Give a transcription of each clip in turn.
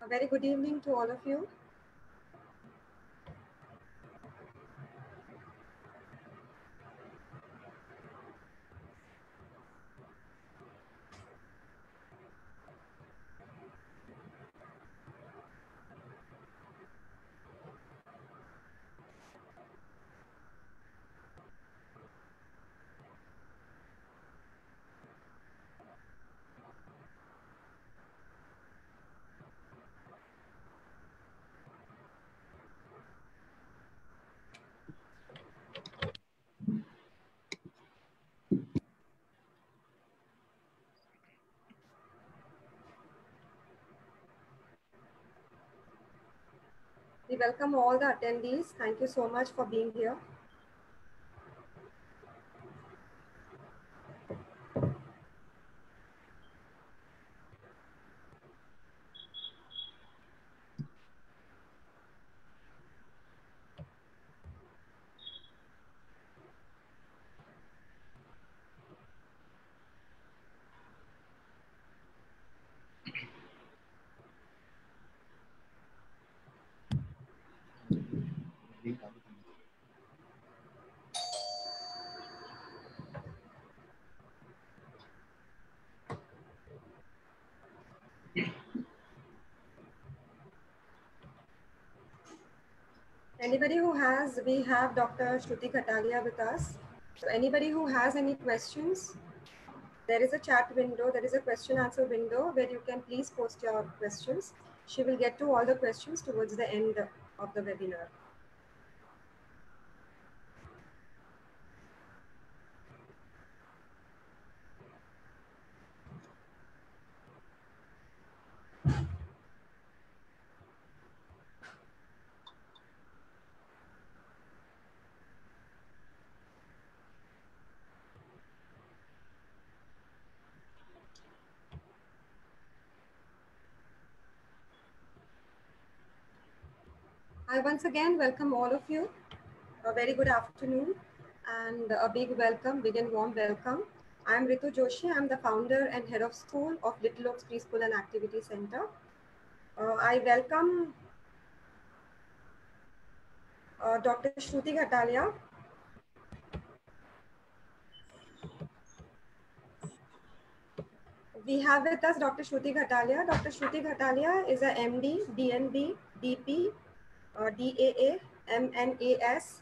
A very good evening to all of you. We welcome all the attendees. Thank you so much for being here. Anybody who has, we have Dr. Shruti Khatalia with us. So anybody who has any questions, there is a chat window, there is a question answer window where you can please post your questions. She will get to all the questions towards the end of the webinar. I once again welcome all of you. A very good afternoon and a big welcome, big and warm welcome. I am Ritu Joshi. I am the founder and head of school of Little Oaks Preschool and Activity Center. I welcome Dr. Shruti Khatalia. We have with us Dr. Shruti Khatalia. Dr. Shruti Khatalia is a MD, DNB, DP, DAA, MNAS.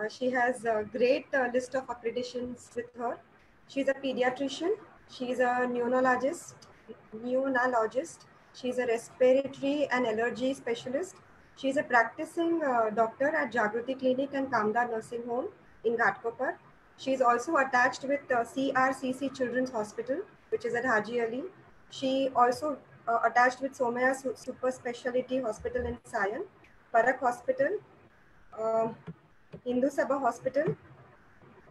She has a great list of accreditations with her. She's a pediatrician. She's a neonologist. She's a respiratory and allergy specialist. She's a practicing doctor at Jagrati Clinic and Kamda Nursing Home in Ghatkopar. She's also attached with CRCC Children's Hospital, which is at Haji Ali. She also attached with Somaya Super Speciality Hospital in Sion, Parak Hospital, Hindu Sabha Hospital.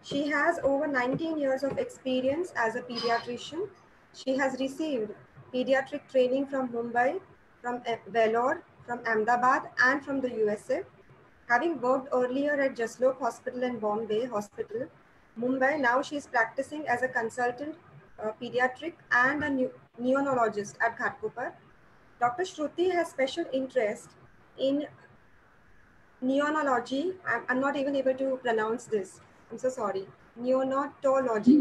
She has over 19 years of experience as a pediatrician. She has received pediatric training from Mumbai, from Vellore, from Ahmedabad, and from the USA. Having worked earlier at Jaslok Hospital and Bombay Hospital, Mumbai, now she is practicing as a consultant pediatric and a neonologist at Ghatkopar. Dr. Shruti has special interest in neonology. I'm not even able to pronounce this. I'm so sorry. Neonatology.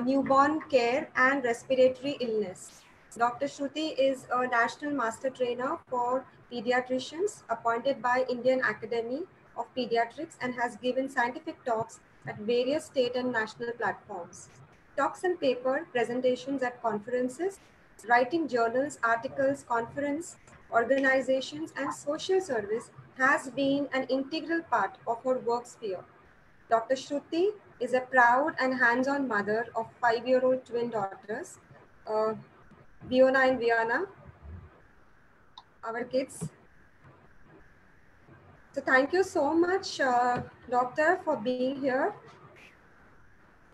Newborn care and respiratory illness. Dr. Shruti is a national master trainer for pediatricians appointed by Indian Academy of Pediatrics and has given scientific talks at various state and national platforms. Talks and paper presentations at conferences, writing journals, articles, conference, organizations, and social service has been an integral part of her work sphere. Dr. Shruti is a proud and hands-on mother of 5-year-old twin daughters, Viona and Viana, our kids. So thank you so much, Doctor, for being here.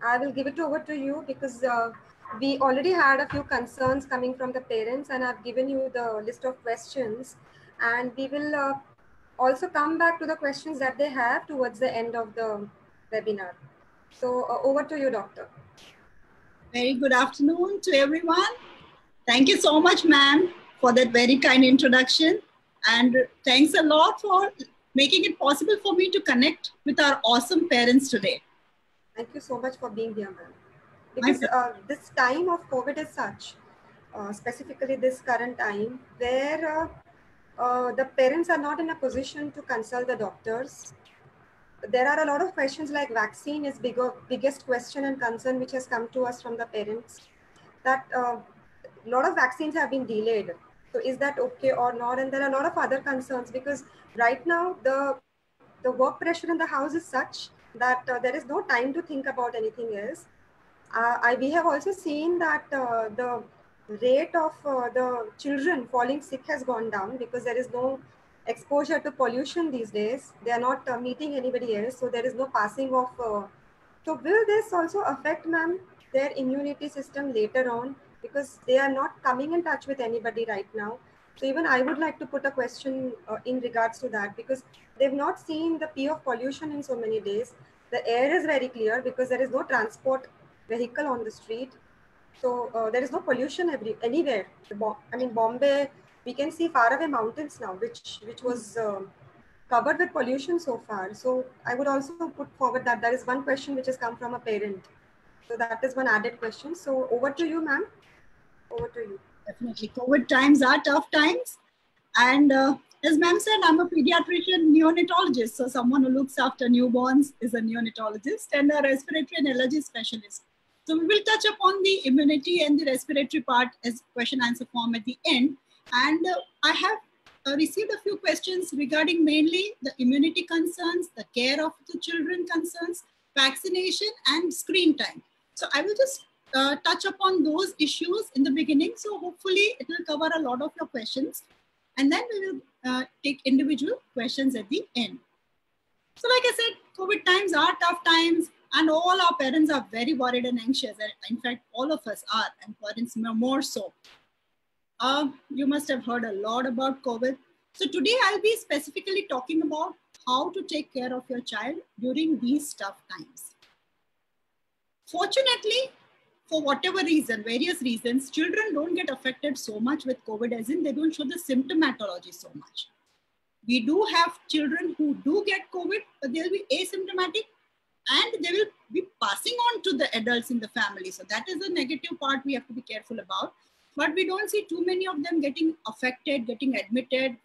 I will give it over to you because we already had a few concerns coming from the parents, and I've given you the list of questions, and we will also come back to the questions that they have towards the end of the webinar. So over to you, Doctor. Very good afternoon to everyone. Thank you so much, ma'am, for that very kind introduction. And thanks a lot for making it possible for me to connect with our awesome parents today. Thank you so much for being here, ma'am. Because this time of COVID is such, specifically this current time, where the parents are not in a position to consult the doctors. There are a lot of questions like vaccine is biggest question and concern which has come to us from the parents, that a lot of vaccines have been delayed. So is that okay or not? And there are a lot of other concerns, because right now the work pressure in the house is such that there is no time to think about anything else. We have also seen that the rate of the children falling sick has gone down, because there is no exposure to pollution these days. They are not meeting anybody else, so there is no passing of. So will this also affect, ma'am, their immunity system later on, because they are not coming in touch with anybody right now? So even I would like to put a question in regards to that, because they've not seen the P of pollution in so many days. The air is very clear because there is no transport vehicle on the street. So there is no pollution anywhere. I mean, Bombay, we can see faraway mountains now, which was covered with pollution so far. So I would also put forward that there is one question which has come from a parent. So that is one added question. So over to you, ma'am. Over to you. Definitely. COVID times are tough times. And as ma'am said, I'm a pediatrician neonatologist. So someone who looks after newborns is a neonatologist and a respiratory and allergy specialist. So we will touch upon the immunity and the respiratory part as question answer form at the end. And I have received a few questions regarding mainly the immunity concerns, the care of the children concerns, vaccination and screen time. So I will just touch upon those issues in the beginning. So hopefully it will cover a lot of your questions. And then we will take individual questions at the end. So like I said, COVID times are tough times and all our parents are very worried and anxious. In fact, all of us are, and parents more so. You must have heard a lot about COVID. So today I'll be specifically talking about how to take care of your child during these tough times. Fortunately, for whatever reason, various reasons, children don't get affected so much with COVID, as in they don't show the symptomatology so much. We do have children who do get COVID, but they'll be asymptomatic and they will be passing on to the adults in the family. So that is a negative part we have to be careful about. But we don't see too many of them getting affected, getting admitted,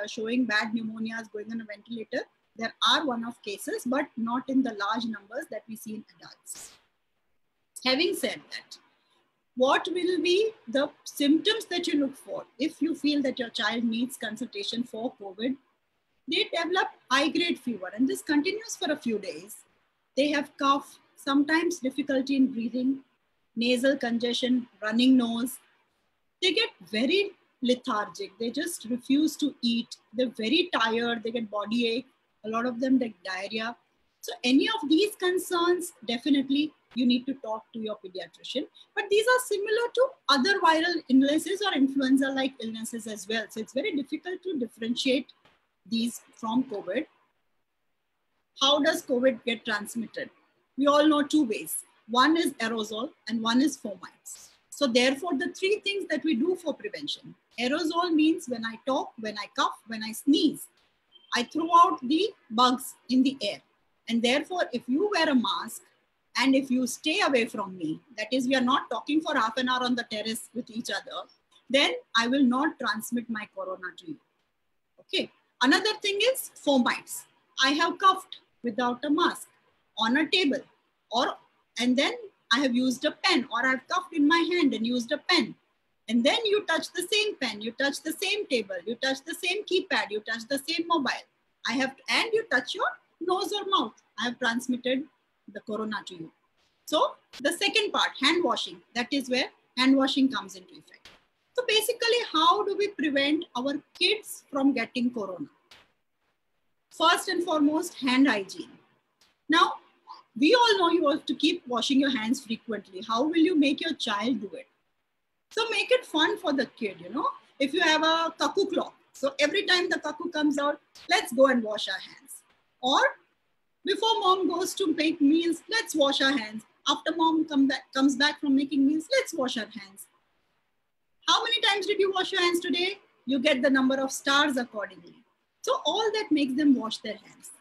showing bad pneumonias, going on a ventilator. There are one-off cases, but not in the large numbers that we see in adults. Having said that, what will be the symptoms that you look for if you feel that your child needs consultation for COVID? They develop high-grade fever, and this continues for a few days. They have cough, sometimes difficulty in breathing, nasal congestion, running nose. They get very lethargic. They just refuse to eat. They're very tired. They get body ache. A lot of them get diarrhea. So any of these concerns, definitely you need to talk to your pediatrician. But these are similar to other viral illnesses or influenza-like illnesses as well. So it's very difficult to differentiate these from COVID. How does COVID get transmitted? We all know two ways. One is aerosol and one is fomites. So therefore, the three things that we do for prevention. Aerosol means when I talk, when I cough, when I sneeze, I throw out the bugs in the air. And therefore, if you wear a mask and if you stay away from me, that is, we are not talking for half an hour on the terrace with each other, then I will not transmit my corona to you. Okay. Another thing is fomites. I have coughed without a mask on a table, and then I have used a pen, or I've coughed in my hand and used a pen. And then you touch the same pen, you touch the same table, you touch the same keypad, you touch the same mobile. And you touch your nose or mouth. I have transmitted the corona to you. So the second part, hand washing, that is where hand washing comes into effect. So basically, how do we prevent our kids from getting corona? First and foremost, hand hygiene. Now, we all know you have to keep washing your hands frequently. How will you make your child do it? So make it fun for the kid, you know. If you have a cuckoo clock, so every time the cuckoo comes out, let's go and wash our hands. Or before mom goes to make meals, let's wash our hands. After mom comes back from making meals, let's wash our hands. How many times did you wash your hands today? You get the number of stars accordingly. So all that makes them wash their hands.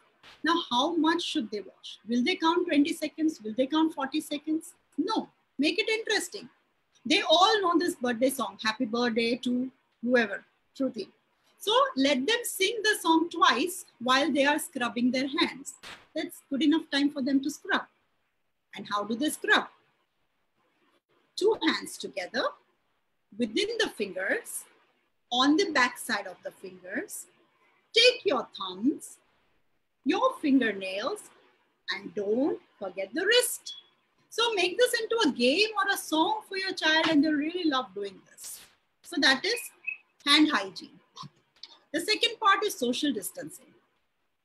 Now, how much should they wash? Will they count 20 seconds? Will they count 40 seconds? No, make it interesting. They all know this birthday song, Happy Birthday to whoever, Shruti. So let them sing the song twice while they are scrubbing their hands. That's good enough time for them to scrub. And how do they scrub? Two hands together, within the fingers, on the back side of the fingers. Take your thumbs, your fingernails, and don't forget the wrist. So make this into a game or a song for your child, and they'll really love doing this. So that is hand hygiene. The second part is social distancing.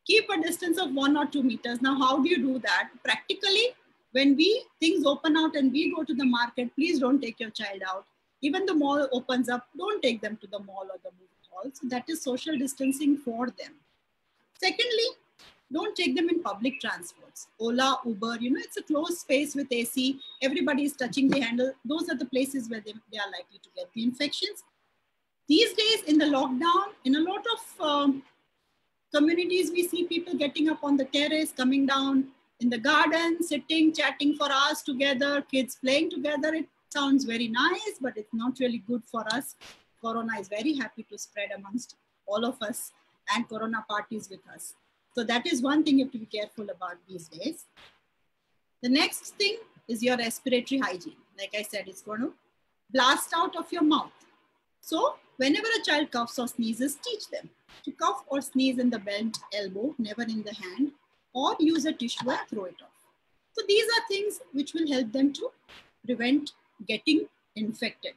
Keep a distance of 1 or 2 meters. Now, how do you do that? Practically, when things open out and we go to the market, please don't take your child out. Even the mall opens up, don't take them to the mall or the movie hall. So that is social distancing for them. Secondly, don't take them in public transports. Ola, Uber, it's a closed space with AC. Everybody is touching the handle. Those are the places where they are likely to get the infections. These days in the lockdown, in a lot of communities, we see people getting up on the terrace, coming down in the garden, sitting, chatting for hours together, kids playing together. It sounds very nice, but it's not really good for us. Corona is very happy to spread amongst all of us, and Corona parties with us. So that is one thing you have to be careful about these days. The next thing is your respiratory hygiene. Like I said, it's going to blast out of your mouth. So whenever a child coughs or sneezes, teach them to cough or sneeze in the bent elbow, never in the hand, or use a tissue and throw it off. So these are things which will help them to prevent getting infected.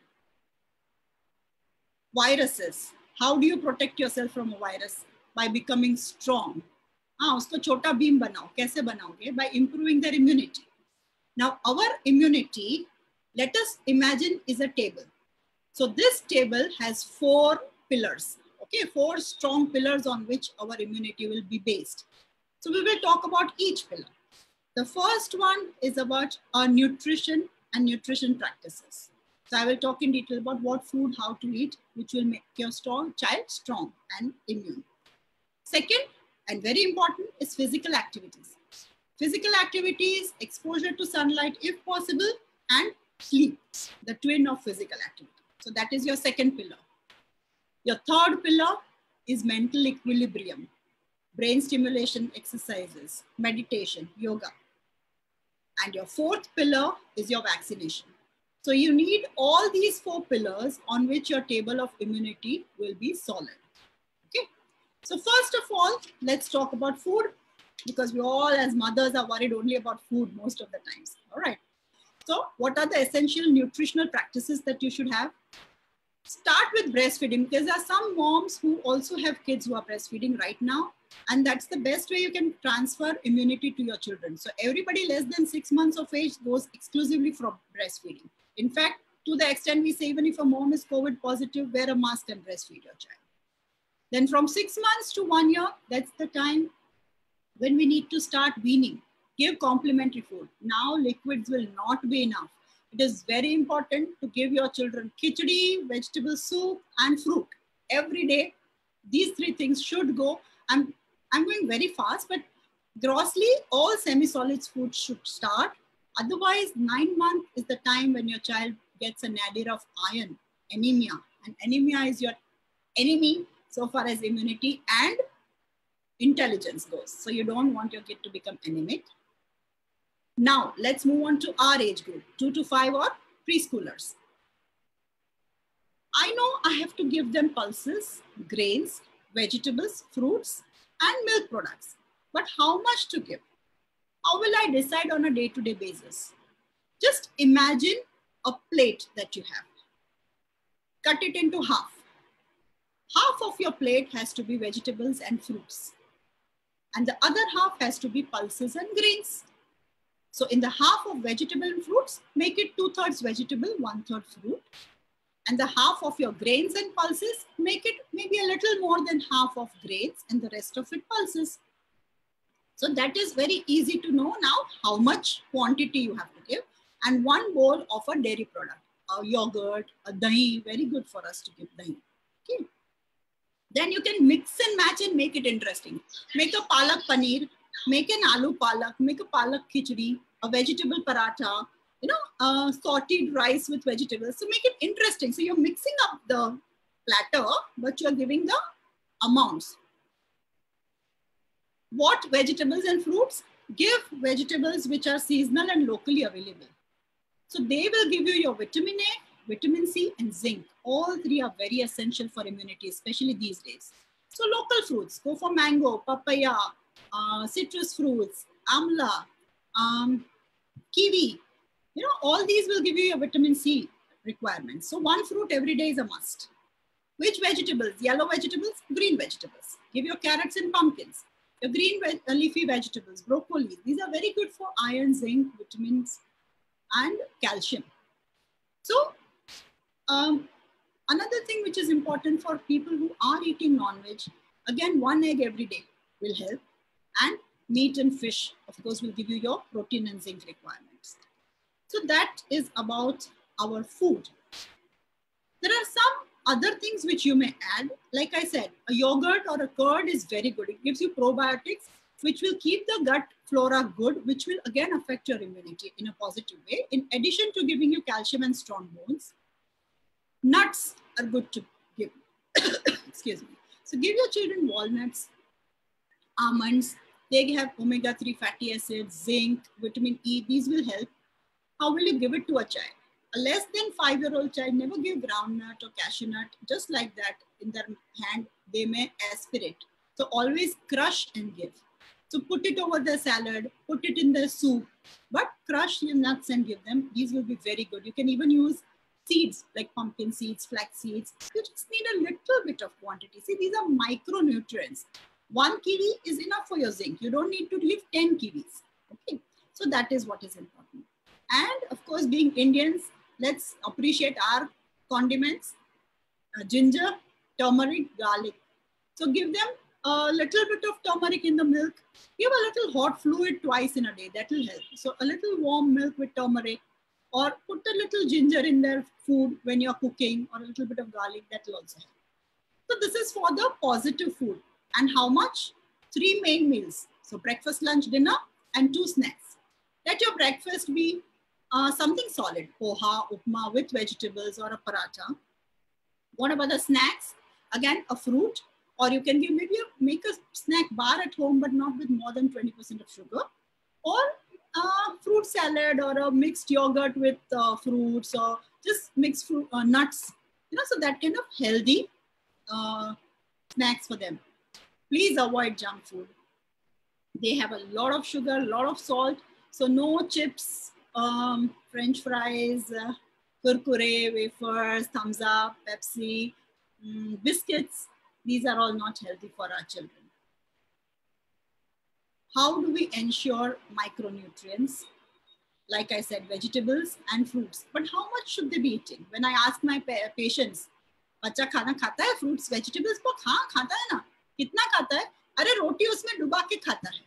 Viruses. How do you protect yourself from a virus? By becoming strong. उसको छोटा beam बनाओ. कैसे बनाओगे? By improving their immunity. Now our immunity, let us imagine, is a table. So this table has 4 pillars. Okay, 4 strong pillars on which our immunity will be based. So we will talk about each pillar. The first one is about our nutrition and nutrition practices. So I will talk in detail about what food, how to eat, which will make your child strong and immune. Second, and very important, is physical activities. Physical activities, exposure to sunlight if possible, and sleep, the twin of physical activity. So that is your second pillar. Your third pillar is mental equilibrium, brain stimulation exercises, meditation, yoga. And your fourth pillar is your vaccination. So you need all these 4 pillars on which your table of immunity will be solid. Okay. So first of all, let's talk about food, because we all as mothers are worried only about food most of the times. All right. So what are the essential nutritional practices that you should have? Start with breastfeeding, because there are some moms who also have kids who are breastfeeding right now. And that's the best way you can transfer immunity to your children. So everybody less than 6 months of age goes exclusively from breastfeeding. In fact, to the extent we say, even if a mom is COVID positive, wear a mask and breastfeed your child. Then from 6 months to 1 year, that's the time when we need to start weaning. Give complementary food. Now liquids will not be enough. It is very important to give your children khichdi, vegetable soup, and fruit every day. These 3 things should go. I'm going very fast, but grossly, all semi-solids food should start. Otherwise, 9 months is the time when your child gets a nadir of iron, anemia. And anemia is your enemy so far as immunity and intelligence goes. So you don't want your kid to become anemic. Now, let's move on to our age group, 2 to 5 or preschoolers. I know I have to give them pulses, grains, vegetables, fruits, and milk products. But how much to give? How will I decide on a day-to-day basis? Just imagine a plate that you have. Cut it into half. Half of your plate has to be vegetables and fruits. And the other half has to be pulses and grains. So in the half of vegetable and fruits, make it 2/3 vegetable, 1/3 fruit. And the half of your grains and pulses, make it maybe a little more than half of grains and the rest of it pulses. So that is very easy to know now how much quantity you have to give. And 1 bowl of a dairy product. yogurt, dahi, very good for us to give dahi. Okay. Then you can mix and match and make it interesting. Make a palak paneer, make an aloo palak, make a palak khichdi, a vegetable paratha, sauteed rice with vegetables. So make it interesting. So you're mixing up the platter, but you're giving the amounts. What vegetables and fruits? Give vegetables which are seasonal and locally available. So they will give you your vitamin A, vitamin C, and zinc. All three are very essential for immunity, especially these days. So local fruits, go for mango, papaya, citrus fruits, amla, kiwi. All these will give you your vitamin C requirements. So one fruit every day is a must. Which vegetables? Yellow vegetables, green vegetables. Give your carrots and pumpkins. Your green leafy vegetables, broccoli. These are very good for iron, zinc, vitamins, and calcium. So another thing which is important for people who are eating non-veg, again, 1 egg every day will help. And meat and fish, of course, will give you your protein and zinc requirements. So that is about our food. There are some other things which you may add. Like I said, a yogurt or a curd is very good. It gives you probiotics, which will keep the gut flora good, which will again affect your immunity in a positive way. In addition to giving you calcium and strong bones, nuts are good to give. Excuse me. So give your children walnuts, almonds. They have omega-3 fatty acids, zinc, vitamin E. These will help. How will you give it to a child? A less than 5-year-old child, never give groundnut or cashew nut. Just like that, in their hand, they may aspirate. So always crush and give. So put it over the salad, put it in the soup, but crush your nuts and give them. These will be very good. You can even use seeds like pumpkin seeds, flax seeds. You just need a little bit of quantity. See, these are micronutrients. 1 kiwi is enough for your zinc. You don't need to leave 10 kiwis. Okay, so that is what is important. And of course, being Indians, let's appreciate our condiments, ginger, turmeric, garlic. So give them a little bit of turmeric in the milk. Give a little hot fluid twice in a day. That will help. So a little warm milk with turmeric, or put a little ginger in their food when you're cooking, or a little bit of garlic. That will also help. So this is for the positive food. And how much? 3 main meals. So breakfast, lunch, dinner, and 2 snacks. Let your breakfast be something solid, poha, upma with vegetables or a paratha. What about the snacks? Again, a fruit, or you can give, maybe make a snack bar at home, but not with more than 20% of sugar, or a fruit salad, or a mixed yogurt with fruits, or just mixed fruit, nuts, so that kind of healthy snacks for them. Please avoid junk food. They have a lot of sugar, a lot of salt, so no chips, French fries, kurkure, wafers, thumbs up, Pepsi, biscuits. These are all not healthy for our children. How do we ensure micronutrients? Like I said, vegetables and fruits. But how much should they be eating? When I ask my patients, बच्चा खाना खाता है fruits, vegetables? हाँ खाता है ना. कितना खाता है? अरे रोटी उसमें डुबा के खाता है.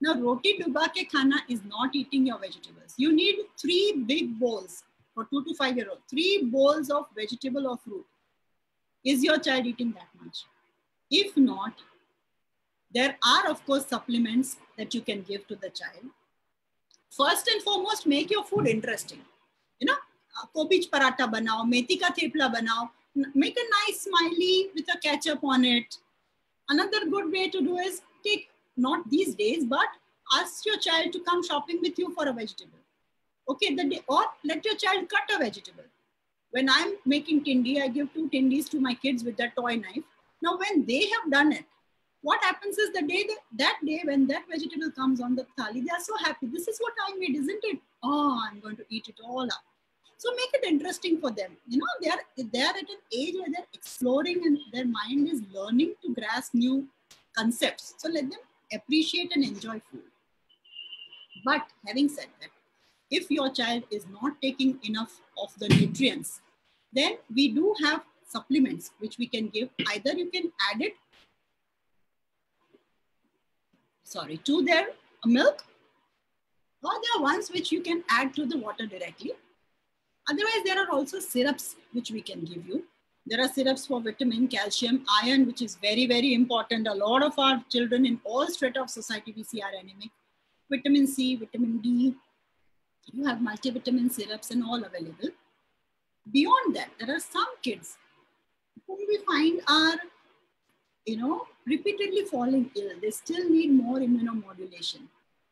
Now, roti duba ke khana is not eating your vegetables. You need 3 big bowls for 2 to 5-year-old. 3 bowls of vegetable or fruit. Is your child eating that much? If not, there are, of course, supplements that you can give to the child. First and foremost, make your food interesting. Kobich paratha banao, methi ka thepla banao. Make a nice smiley with a ketchup on it. Another good way to do is take, not these days, but ask your child to come shopping with you for a vegetable. Okay, or let your child cut a vegetable. When I'm making tindi, I give 2 tindis to my kids with that toy knife. Now, when they have done it, what happens is that day when that vegetable comes on the thali, they are so happy. This is what I made, isn't it? Oh, I'm going to eat it all up. So make it interesting for them. They are at an age where they're exploring and their mind is learning to grasp new concepts. So let them appreciate and enjoy food. But having said that, if your child is not taking enough of the nutrients, then we do have supplements which we can give. Either you can add it to their milk, or there are ones which you can add to the water directly. Otherwise, there are also syrups which we can give you. There are syrups for vitamin, calcium, iron, which is very, very important. A lot of our children in all strata of society we see are anemic. Vitamin C, vitamin D, you have multivitamin syrups and all available. Beyond that, there are some kids whom we find are, repeatedly falling ill. They still need more immunomodulation.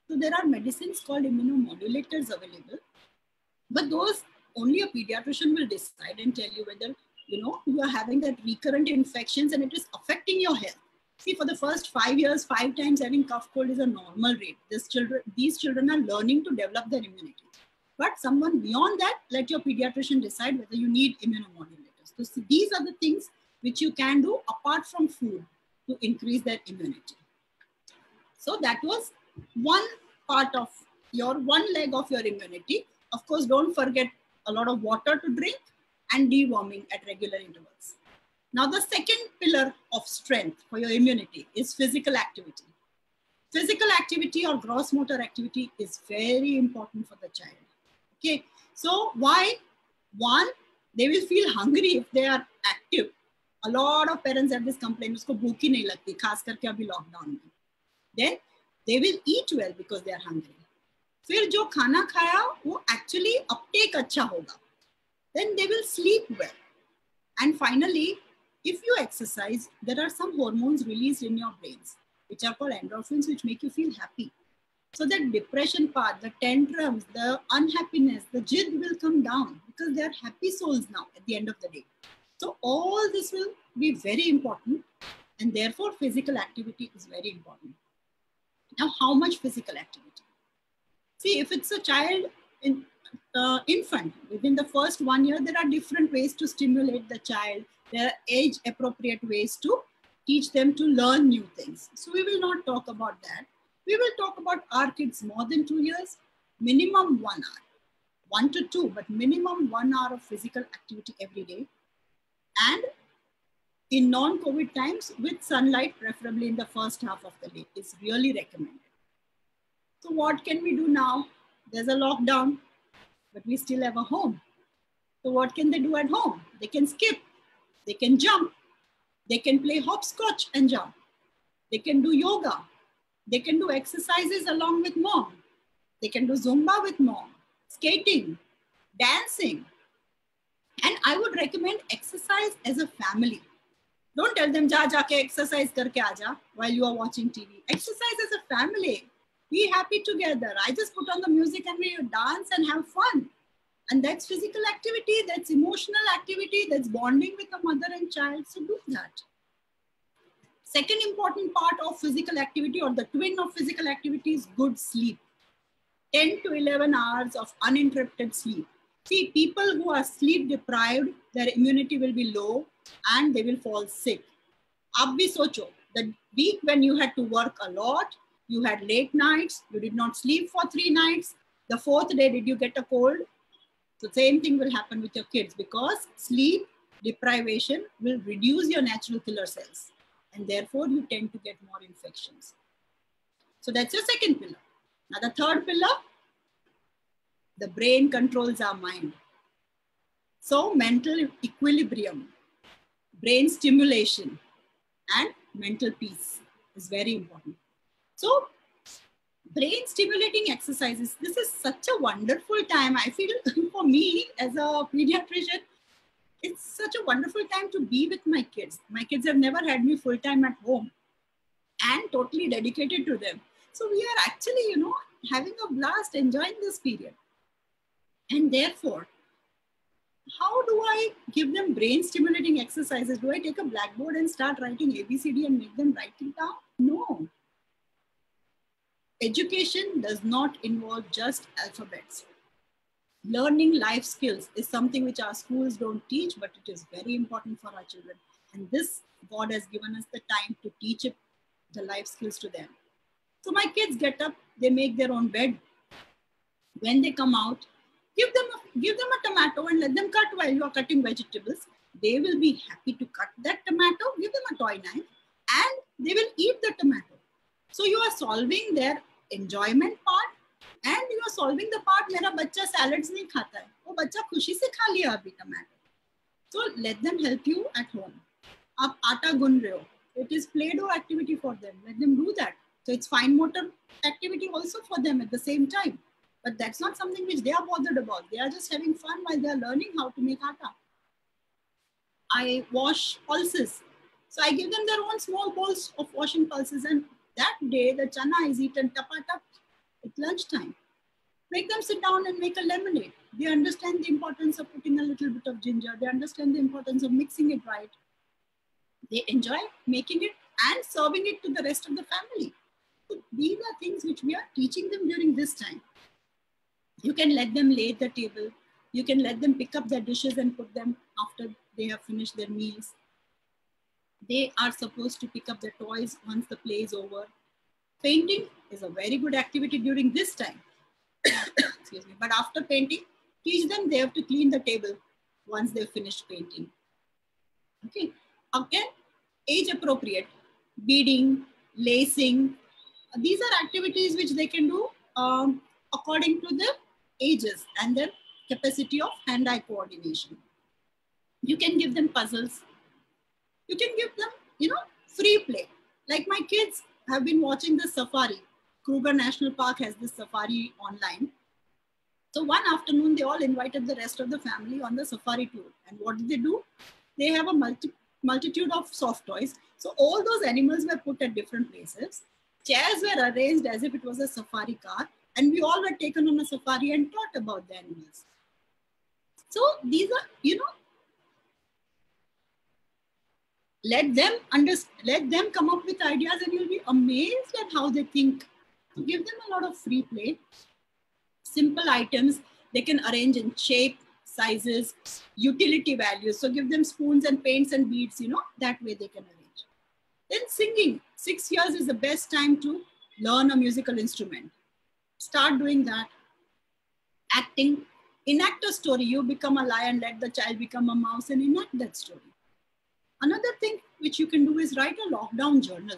So there are medicines called immunomodulators available, but those only a pediatrician will decide and tell you whether, you are having that recurrent infections and it is affecting your health. See, for the first 5 years, 5 times having cough cold is a normal rate. These children are learning to develop their immunity. But someone beyond that, let your pediatrician decide whether you need immunomodulators. So these are the things which you can do apart from food to increase their immunity. So that was one part of one leg of your immunity. Of course, don't forget a lot of water to drink and deworming at regular intervals. Now, the second pillar of strength for your immunity is physical activity. Physical activity or gross motor activity is very important for the child. Okay, so why? One, they will feel hungry if they are active. A lot of parents have this complaint, usko bhook hi nahi lagti, khas karke abhi lockdown mein. Then they will eat well because they are hungry. फिर जो खाना खाया वो actually uptake अच्छा होगा. Then they will sleep well. And finally, if you exercise, there are some hormones released in your brains, which are called endorphins, which make you feel happy. So that depression part, the tantrums, the unhappiness, the jid will come down because they are happy souls now at the end of the day. So all this will be very important, and therefore physical activity is very important. Now, how much physical activity? See, if it's a child, infant, within the first 1 year, there are different ways to stimulate the child. There are age-appropriate ways to teach them to learn new things. So we will not talk about that. We will talk about our kids more than 2 years, minimum 1 hour, 1 to 2, but minimum 1 hour of physical activity every day. And in non-COVID times, with sunlight, preferably in the first half of the day, is really recommended. So what can we do now? There's a lockdown, but we still have a home. So what can they do at home? They can skip, they can jump, they can play hopscotch and jump. They can do yoga. They can do exercises along with mom. They can do Zumba with mom, skating, dancing. And I would recommend exercise as a family. Don't tell them, ja ke exercise karke aaja while you are watching TV. Exercise as a family. Be happy together. I just put on the music and we dance and have fun. And that's physical activity, that's emotional activity, that's bonding with the mother and child. So do that. Second important part of physical activity, or the twin of physical activity, is good sleep. 10 to 11 hours of uninterrupted sleep. See, people who are sleep deprived, their immunity will be low and they will fall sick. Ab bhi socho, the week when you had to work a lot, you had late nights, you did not sleep for 3 nights, the 4th day, did you get a cold? So same thing will happen with your kids, because sleep deprivation will reduce your natural killer cells. And therefore, you tend to get more infections. So that's your second pillar. Now, the third pillar, the brain controls our mind. So mental equilibrium, brain stimulation, and mental peace is very important. So brain stimulating exercises, this is such a wonderful time. I feel for me as a pediatrician, it's such a wonderful time to be with my kids. My kids have never had me full time at home and totally dedicated to them. So we are actually, having a blast, enjoying this period. And therefore, how do I give them brain stimulating exercises? Do I take a blackboard and start writing ABCD and make them write it down? No. Education does not involve just alphabets. Learning life skills is something which our schools don't teach, but it is very important for our children. And this, God has given us the time to teach the life skills to them. So my kids get up, they make their own bed. When they come out, give them a tomato and let them cut while you are cutting vegetables. They will be happy to cut that tomato, give them a toy knife, and they will eat the tomato. So you are solving their enjoyment part, and you are solving the part, मेरा बच्चा salads नहीं खाता है, वो वो बच्चा खुशी से खा लिया अभी tomato. So let them help you at home. आप आटा गुन रहे हो, it is play-doh activity for them. Let them do that. So it's fine motor activity also for them at the same time. But that's not something which they are bothered about. They are just having fun while they are learning how to make atta. I wash pulses. So I give them their own small bowls of washing pulses. And that day, the chana is eaten tap at lunchtime. Make them sit down and make a lemonade. They understand the importance of putting a little bit of ginger. They understand the importance of mixing it right. They enjoy making it and serving it to the rest of the family. So these are things which we are teaching them during this time. You can let them lay the table. You can let them pick up their dishes and put them after they have finished their meals. They are supposed to pick up their toys once the play is over. Painting is a very good activity during this time. Excuse me. But after painting, teach them they have to clean the table once they've finished painting. Okay. Again, age appropriate, beading, lacing. These are activities which they can do according to their ages and their capacity of hand-eye coordination. You can give them puzzles. You can give them, free play. Like my kids have been watching the safari. Kruger National Park has this safari online. So one afternoon, they all invited the rest of the family on the safari tour. And what did they do? They have a multitude of soft toys. So all those animals were put at different places. Chairs were arranged as if it was a safari car. And we all were taken on a safari and taught about the animals. So these are, let them come up with ideas and you'll be amazed at how they think. So give them a lot of free play. Simple items, they can arrange in shape, sizes, utility values. So give them spoons and paints and beads, that way they can arrange. Then singing, 6 years is the best time to learn a musical instrument. Start doing that. Acting, enact a story. You become a lion, let the child become a mouse and enact that story. Another thing which you can do is write a lockdown journal.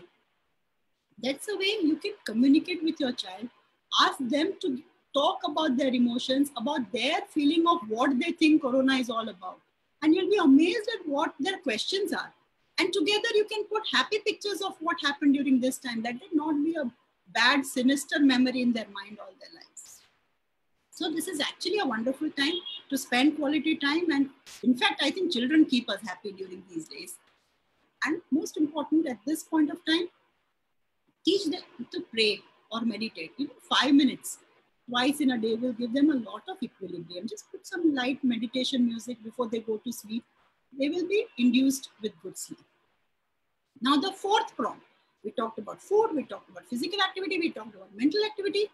That's a way you can communicate with your child. Ask them to talk about their emotions, about their feeling of what they think Corona is all about. And you'll be amazed at what their questions are. And together you can put happy pictures of what happened during this time. That did not be a bad, sinister memory in their mind all their lives. So this is actually a wonderful time to spend quality time. And in fact, I think children keep us happy during these days. And most important at this point of time, teach them to pray or meditate. Even 5 minutes twice in a day will give them a lot of equilibrium. Just put some light meditation music before they go to sleep. They will be induced with good sleep. Now the fourth prong, we talked about food, we talked about physical activity, we talked about mental activity,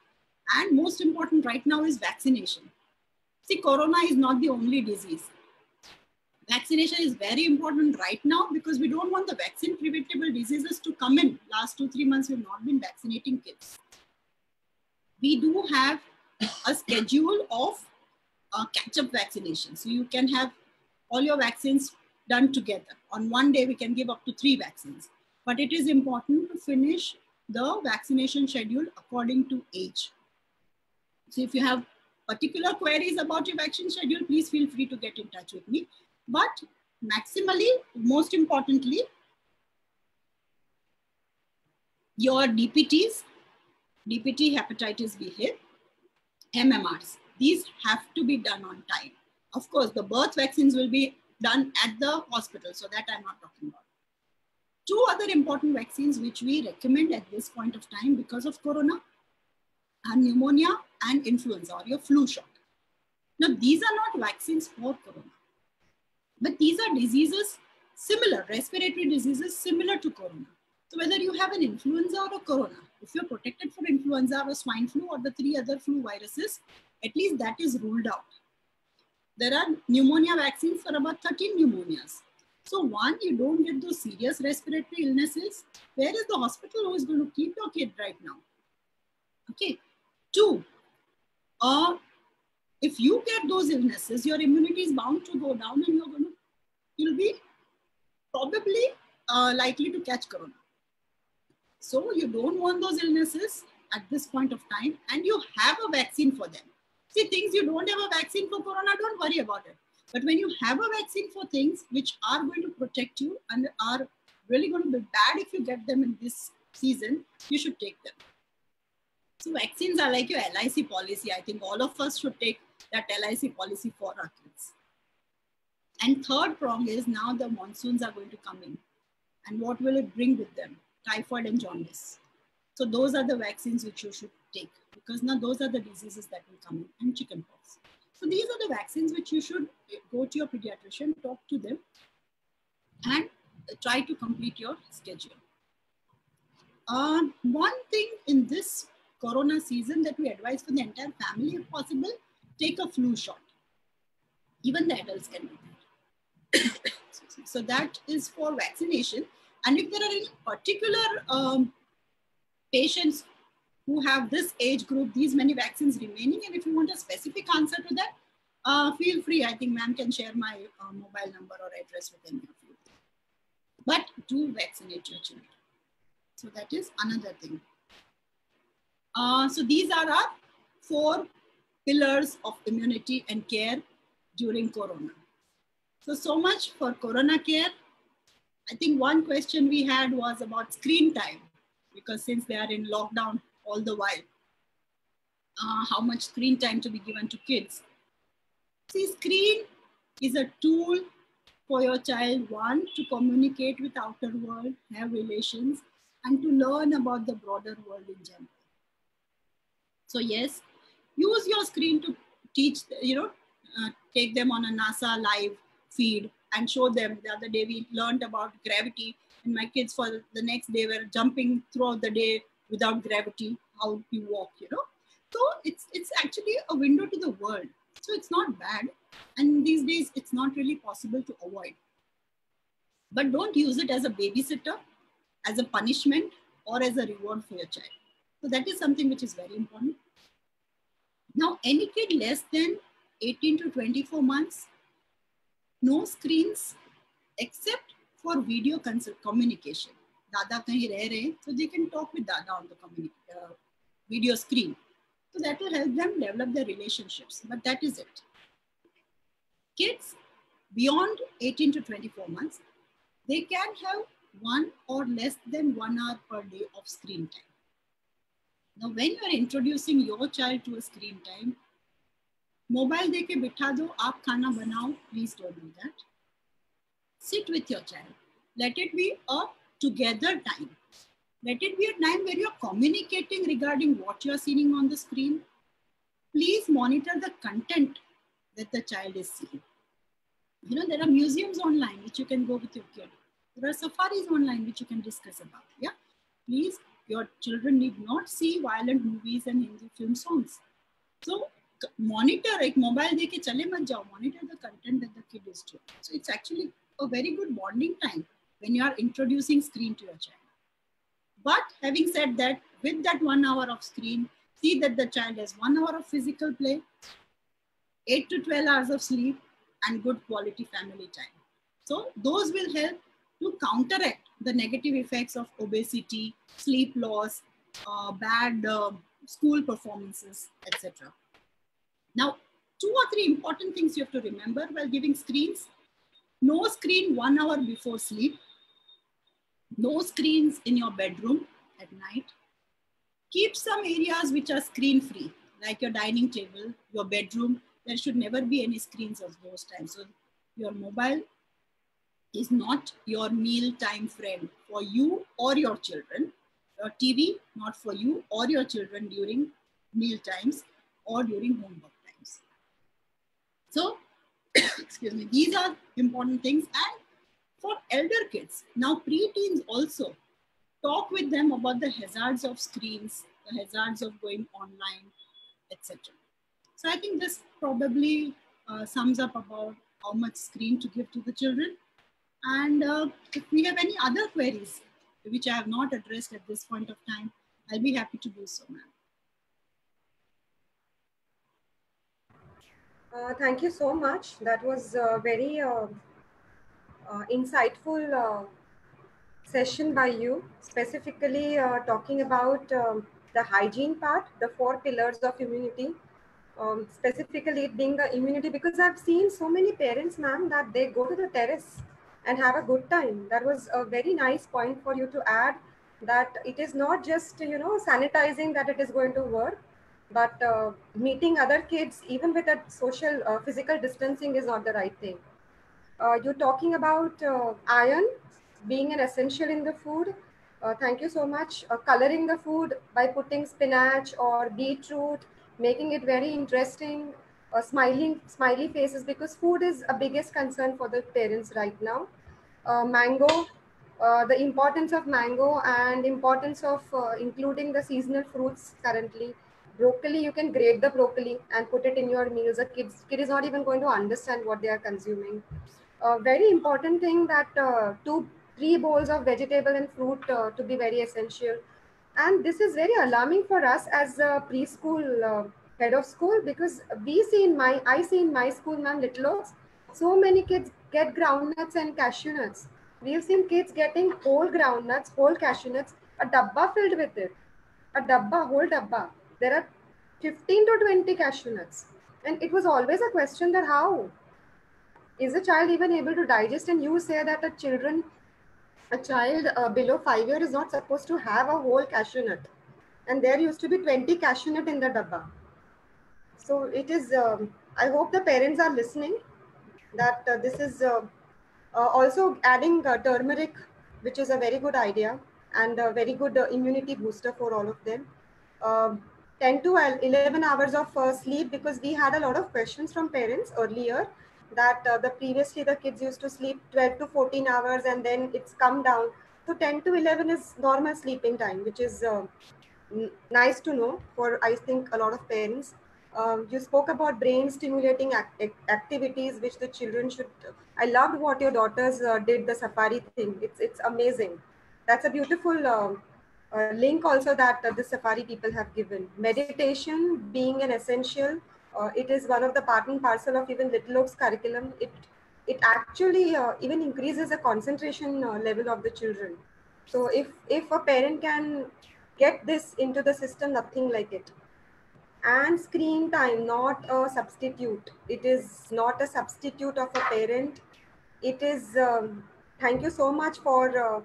and most important right now is vaccination. See, Corona is not the only disease. Vaccination is very important right now because we don't want the vaccine preventable diseases to come in. Last 2-3 months, we've not been vaccinating kids. We do have a schedule of catch-up vaccination. So you can have all your vaccines done together. On one day, we can give up to 3 vaccines. But it is important to finish the vaccination schedule according to age. So if you have particular queries about your vaccine schedule, please feel free to get in touch with me. But maximally, most importantly, your DPTs, DPT, hepatitis B, HIP, MMRs, these have to be done on time. Of course, the birth vaccines will be done at the hospital, so that I'm not talking about. 2 other important vaccines which we recommend at this point of time because of Corona are pneumonia and influenza or your flu shot. Now, these are not vaccines for Corona, but these are diseases similar, respiratory diseases similar to Corona. So whether you have an influenza or a Corona, if you're protected for influenza or swine flu or the 3 other flu viruses, at least that is ruled out. There are pneumonia vaccines for about 13 pneumonias. So one, you don't get those serious respiratory illnesses. Where is the hospital who is going to keep your kid right now? Okay. 2, if you get those illnesses, your immunity is bound to go down and you'll be probably likely to catch Corona. So you don't want those illnesses at this point of time and you have a vaccine for them. See, things you don't have a vaccine for corona, don't worry about it. But when you have a vaccine for things which are going to protect you and are really going to be bad if you get them in this season, you should take them. So vaccines are like your LIC policy. I think all of us should take that LIC policy for our kids. And third prong is now the monsoons are going to come in. And what will it bring with them? Typhoid and jaundice. So those are the vaccines which you should take, because now those are the diseases that will come in, and chickenpox. So these are the vaccines which you should go to your pediatrician, talk to them, and try to complete your schedule. One thing in this corona season that we advise for the entire family, if possible, take a flu shot. Even the adults can do that. So that is for vaccination. And if there are any particular patients who have this age group, these many vaccines remaining, and if you want a specific answer to that, feel free. I think ma'am can share my mobile number or address with any of you. But do vaccinate your children. So that is another thing. So these are our 4 pillars of immunity and care during corona. So much for corona care. I think one question we had was about screen time, because since they are in lockdown all the while, how much screen time to be given to kids. See, screen is a tool for your child, one, to communicate with outer world, have relations, and to learn about the broader world in general. So yes, use your screen to teach, take them on a NASA live feed and show them. The other day we learned about gravity, and my kids for the next day were jumping throughout the day without gravity, how you walk, So it's actually a window to the world. So it's not bad. And these days it's not really possible to avoid. But don't use it as a babysitter, as a punishment, or as a reward for your child. So that is something which is very important. Now, any kid less than 18 to 24 months, no screens except for video communication. Dada kahin reh rahe, so they can talk with Dada on the video screen. So that will help them develop their relationships, but that is it. Kids beyond 18 to 24 months, they can have 1 or less than 1 hour per day of screen time. Now, when you are introducing your child to a screen time, mobile deke bitha do, aap khana banao, please don't do that. Sit with your child. Let it be a together time. Let it be a time where you're communicating regarding what you're seeing on the screen. Please monitor the content that the child is seeing. There are museums online which you can go with your kid. There are safaris online which you can discuss about. Yeah, please, your children need not see violent movies and Hindi film songs. So monitor, like mobile deke chale mat jao, monitor the content that the kid is doing. So it's actually a very good bonding time when you are introducing screen to your child. But having said that, with that 1 hour of screen, see that the child has 1 hour of physical play, 8 to 12 hours of sleep, and good quality family time. So those will help to counteract the negative effects of obesity, sleep loss, bad school performances, etc. Now, 2 or 3 important things you have to remember while giving screens. No screen 1 hour before sleep. No screens in your bedroom at night. Keep some areas which are screen free, like your dining table, your bedroom. There should never be any screens of those times. So your mobile is not your meal time friend for you or your children. Your TV, not for you or your children during meal times or during homework times. So, excuse me, these are important things. And for elder kids, now preteens also, talk with them about the hazards of screens, the hazards of going online, etc. So I think this probably sums up about how much screen to give to the children. And if we have any other queries, which I have not addressed at this point of time, I'll be happy to do so, ma'am. Thank you so much. That was very insightful session by you, specifically talking about the hygiene part, the 4 pillars of immunity, specifically it being the immunity, because I've seen so many parents, ma'am, that they go to the terrace and have a good time. That was a very nice point for you to add, that it is not just, sanitizing that it is going to work, but meeting other kids, even with a social, physical distancing is not the right thing. You're talking about iron being an essential in the food. Thank you so much. Coloring the food by putting spinach or beetroot, making it very interesting, smiley faces, because food is a biggest concern for the parents right now. Mango, the importance of mango and importance of including the seasonal fruits currently. Broccoli, you can grate the broccoli and put it in your meals. A kid is not even going to understand what they are consuming. A very important thing that 3 bowls of vegetable and fruit to be very essential. And this is very alarming for us as a preschool head of school, because I see in my school, ma'am, Little Oaks, so many kids get groundnuts and cashew nuts. We've seen kids getting whole groundnuts, whole cashew nuts, a dabba filled with it, a dabba, whole dabba. There are 15 to 20 cashew nuts. And it was always a question that how is a child even able to digest? And you say that a child below 5 years is not supposed to have a whole cashew nut, and there used to be 20 cashew nut in the dabba. So it is, I hope the parents are listening, that this is also adding turmeric, which is a very good idea and a very good immunity booster for all of them. Uh, 10 to 11 hours of sleep, because we had a lot of questions from parents earlier that previously the kids used to sleep 12 to 14 hours and then it's come down. So 10 to 11 is normal sleeping time, which is nice to know for, I think, a lot of parents. You spoke about brain stimulating activities which the children should. I loved what your daughters did, the safari thing. It's amazing. That's a beautiful link also that the safari people have given. Meditation being an essential. It is one of the part and parcel of even Little Oaks curriculum. It actually even increases the concentration level of the children. So if a parent can get this into the system, nothing like it. And screen time, not a substitute. It is not a substitute of a parent. It is, thank you so much for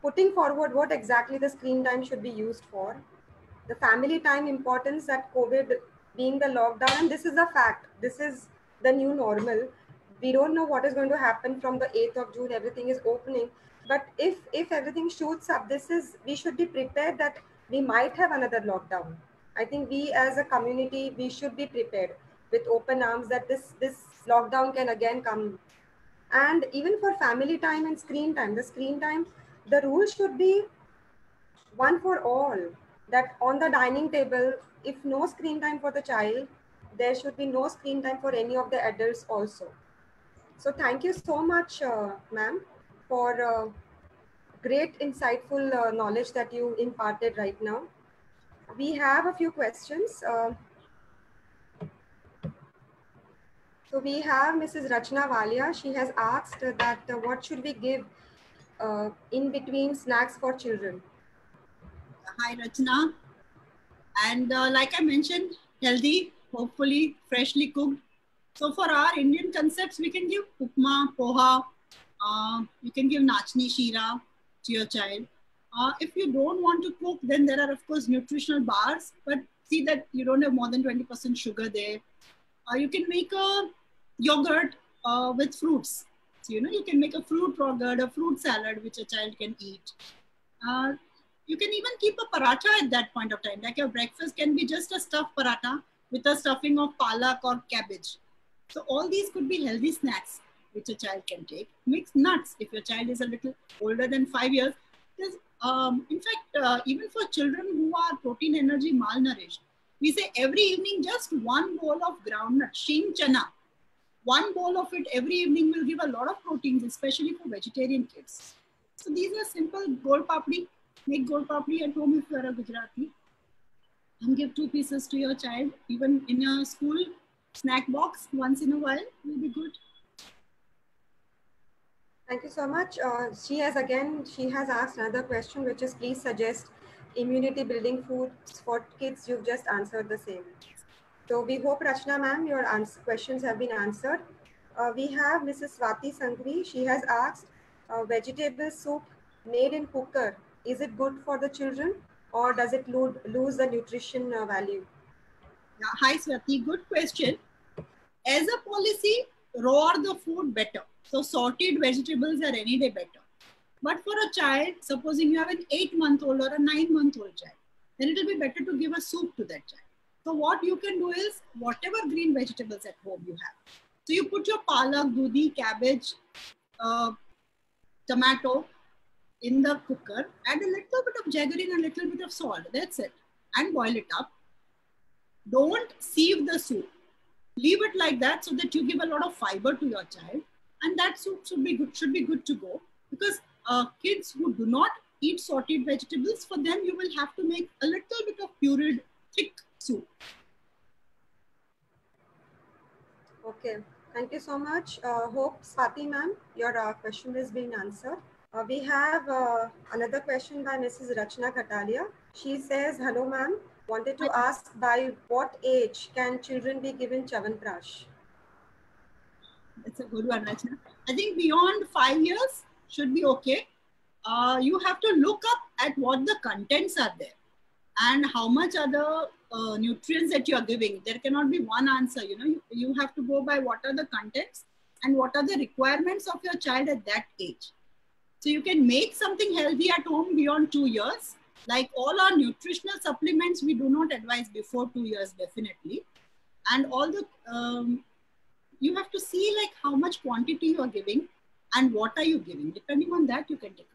putting forward what exactly the screen time should be used for. The family time importance, that COVID being the lockdown, and this is a fact, this is the new normal. We don't know what is going to happen from the 8th of June. Everything is opening, but if everything shoots up, this is, we should be prepared that we might have another lockdown. I think we as a community, we should be prepared with open arms that this lockdown can again come. And even for family time and screen time, the screen time, the rule should be one for all, that on the dining table, if no screen time for the child, there should be no screen time for any of the adults also. So thank you so much, ma'am, for great insightful knowledge that you imparted right now. We have a few questions. So we have Mrs. Rachna Walia. She has asked that what should we give in between snacks for children? Hi, Rachna. And like I mentioned, healthy, hopefully freshly cooked. So for our Indian concepts, we can give upma, poha. You can give nachni shira to your child. If you don't want to cook, then there are of course nutritional bars, but see that you don't have more than 20% sugar there. You can make a yogurt with fruits. So, you can make a fruit yogurt, a fruit salad, which a child can eat. Uh, you can even keep a paratha at that point of time. Like your breakfast can be just a stuffed paratha with a stuffing of palak or cabbage. So all these could be healthy snacks which a child can take. Mix nuts if your child is a little older than 5 years. There's, in fact, even for children who are protein energy malnourished, we say every evening just one bowl of groundnut, sheen chana. One bowl of it every evening will give a lot of proteins, especially for vegetarian kids. So these are simple gol papdi. Make gol papdi at home if you are a Gujarati. And give 2 pieces to your child. Even in your school snack box once in a while will be good. Thank you so much. She has asked another question, which is please suggest immunity building foods for kids, you've just answered the same. So we hope, Rachna ma'am, your questions have been answered. We have Mrs. Swati Sangvi. She has asked, vegetable soup made in cooker, is it good for the children or does it lose the nutrition value? Yeah, hi Swati, good question. As a policy, raw the food better. So sorted vegetables are any day better. But for a child, supposing you have an 8-month-old or a 9-month-old child, then it will be better to give a soup to that child. So what you can do is whatever green vegetables at home you have. So you put your palak, dudi, cabbage, tomato in the cooker, add a little bit of jaggery and a little bit of salt. That's it. And boil it up. Don't sieve the soup. Leave it like that so that you give a lot of fiber to your child. And that soup should be good to go. Because kids who do not eat sorted vegetables, for them you will have to make a little bit of pureed thick soup. Okay, thank you so much. Hope, Swati ma'am, your question has been answered. We have another question by Mrs. Rachna Katalia. She says, hello ma'am, wanted to ask by what age can children be given Chyawanprash? That's a good one, Rachna. I think beyond 5 years should be okay. You have to look up at what the contents are there and how much are the nutrients that you are giving. There cannot be one answer. You have to go by what are the contents and what are the requirements of your child at that age. So you can make something healthy at home beyond 2 years. Like all our nutritional supplements, we do not advise before 2 years, definitely. And all the, you have to see like how much quantity you are giving and what are you giving. Depending on that, you can take it.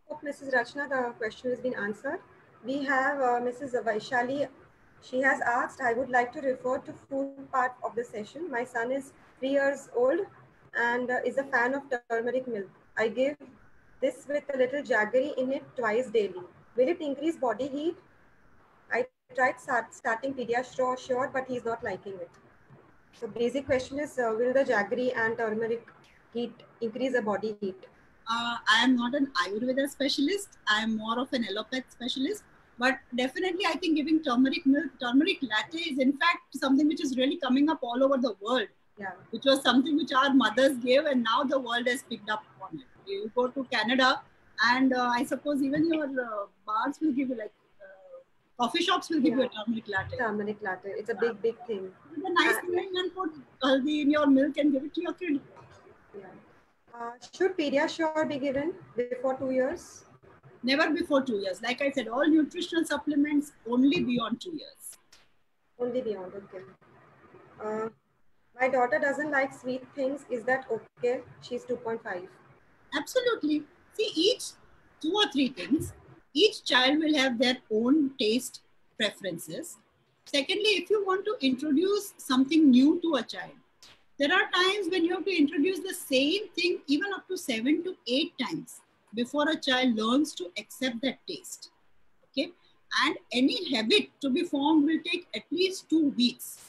Hope Mrs. Rachna, the question has been answered. We have Mrs. Vaishali. She has asked, I would like to refer to food part of the session. My son is 3 years old and is a fan of turmeric milk. I give this with a little jaggery in it twice daily. Will it increase body heat? I tried starting Pediasure, but he's not liking it. So basic question is, will the jaggery and turmeric heat increase the body heat? I am not an Ayurveda specialist. I am more of an allopath specialist. But definitely, I think giving turmeric milk, turmeric latte is in fact something which is really coming up all over the world. Yeah. Which was something which our mothers gave, and now the world has picked up on it. You go to Canada, and I suppose even your bars will give you like coffee shops will give you a turmeric latte. Turmeric latte. It's a big thing. It's a nice thing, and put haldi in your milk and give it to your kid. Yeah. Should Pediasure be given before 2 years? Never before 2 years. Like I said, all nutritional supplements only beyond 2 years. Only beyond, okay. My daughter doesn't like sweet things. Is that okay? She's 2.5. Absolutely. See, each 2 or 3 things, each child will have their own taste preferences. Secondly, if you want to introduce something new to a child, there are times when you have to introduce the same thing even up to 7 to 8 times before a child learns to accept that taste. Okay? And any habit to be formed will take at least 2 weeks.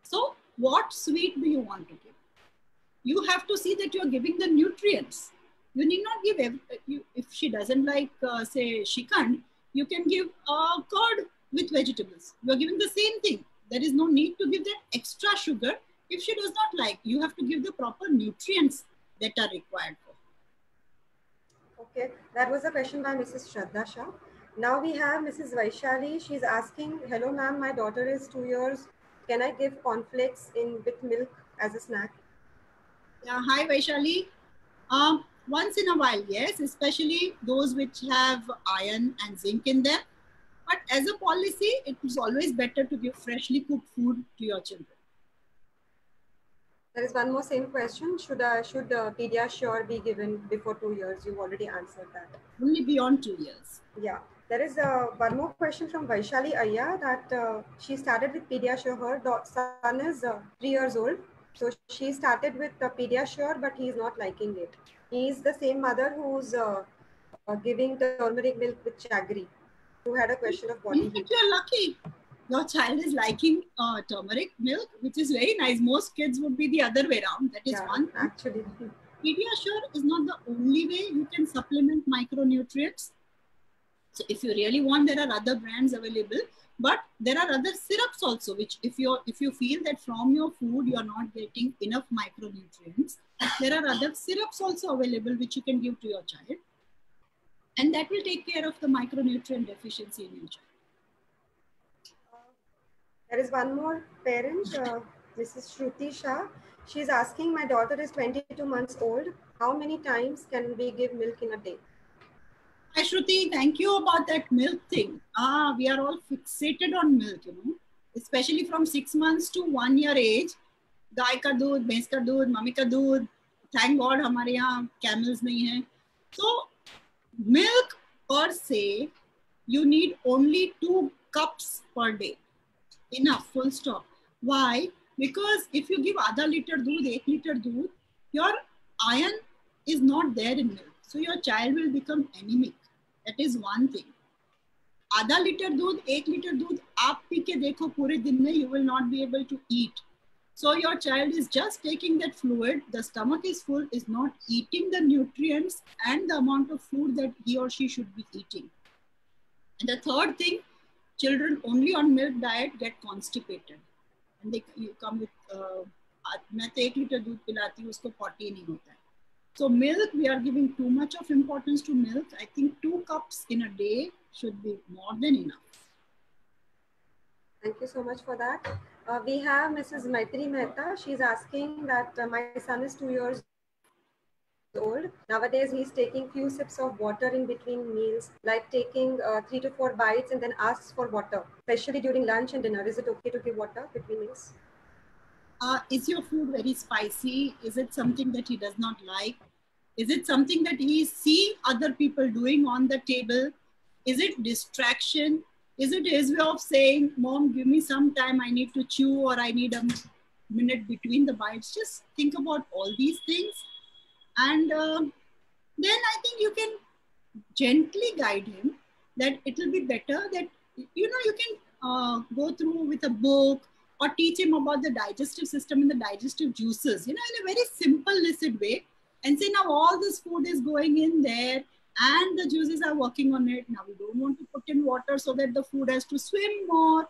So, what sweet do you want to give? You have to see that you are giving the nutrients. You need not give, if she doesn't like, say, shikand, you can give curd with vegetables. You are giving the same thing. There is no need to give that extra sugar if she does not like. You have to give the proper nutrients that are required for her. Okay, that was a question by Mrs. Shraddha Shah. Now we have Mrs. Vaishali. She's asking, hello ma'am, my daughter is 2 years. Can I give cornflakes with milk as a snack? Yeah, hi Vaishali. Once in a while, yes, especially those which have iron and zinc in them. But as a policy, it is always better to give freshly cooked food to your children. There is one more same question. Should Pediasure be given before 2 years? You've already answered that. Only beyond 2 years. Yeah. There is one more question from Vaishali Ayya that she started with Pediasure. Her son is 3 years old. So she started with Pediasure, but he's not liking it. He's the same mother who's giving turmeric milk with jaggery, who had a question of body heat. You're lucky. Your child is liking turmeric milk, which is very nice. Most kids would be the other way around. That is one thing. Actually. Pediasure is not the only way you can supplement micronutrients. So if you really want, there are other brands available, but there are other syrups also, which if you feel that from your food you are not getting enough micronutrients, there are other syrups also available which you can give to your child, and that will take care of the micronutrient deficiency in your child. There is one more parent, Mrs. Shruti Shah. She's asking, my daughter is 22 months old. How many times can we give milk in a day? Hi Shruti, thank you about that milk thing. We are all fixated on milk, especially from 6 months to 1 year age. गाय का दूध, भैंस का दूध, mummy का दूध. Thank God हमारे यहाँ camels नहीं हैं. So milk per se, you need only 2 cups per day. Enough, full stop. Why? Because if you give आधा लीटर दूध, 1 लीटर दूध, your iron is not there in milk. So your child will become anemic. That is one thing. आधा litre दूध, 1 litre दूध आप P के देखो पूरे दिन में, you will not be able to eat. So your child is just taking that fluid, the stomach is full, is not eating the nutrients and the amount of food that he or she should be eating. And the third thing, children only on milk diet get constipated. And they come with, मैं तो 1 litre दूध पिलाती हूँ, उसको potty नहीं होता है. So milk, we are giving too much of importance to milk. I think 2 cups in a day should be more than enough. Thank you so much for that. We have Mrs. Maitri Mehta. She's asking that my son is 2 years old. Nowadays, he's taking few sips of water in between meals, like taking 3 to 4 bites and then asks for water, especially during lunch and dinner. Is it okay to give water between meals? Is your food very spicy? Is it something that he does not like? Is it something that he is seeing other people doing on the table? Is it distraction? Is it his way of saying, Mom, give me some time, I need to chew, or I need a minute between the bites? Just think about all these things. And then I think you can gently guide him that it will be better that, you can go through with a book or teach him about the digestive system and the digestive juices, in a very simple, listed way, and say, now all this food is going in there and the juices are working on it. Now we don't want to put in water so that the food has to swim more.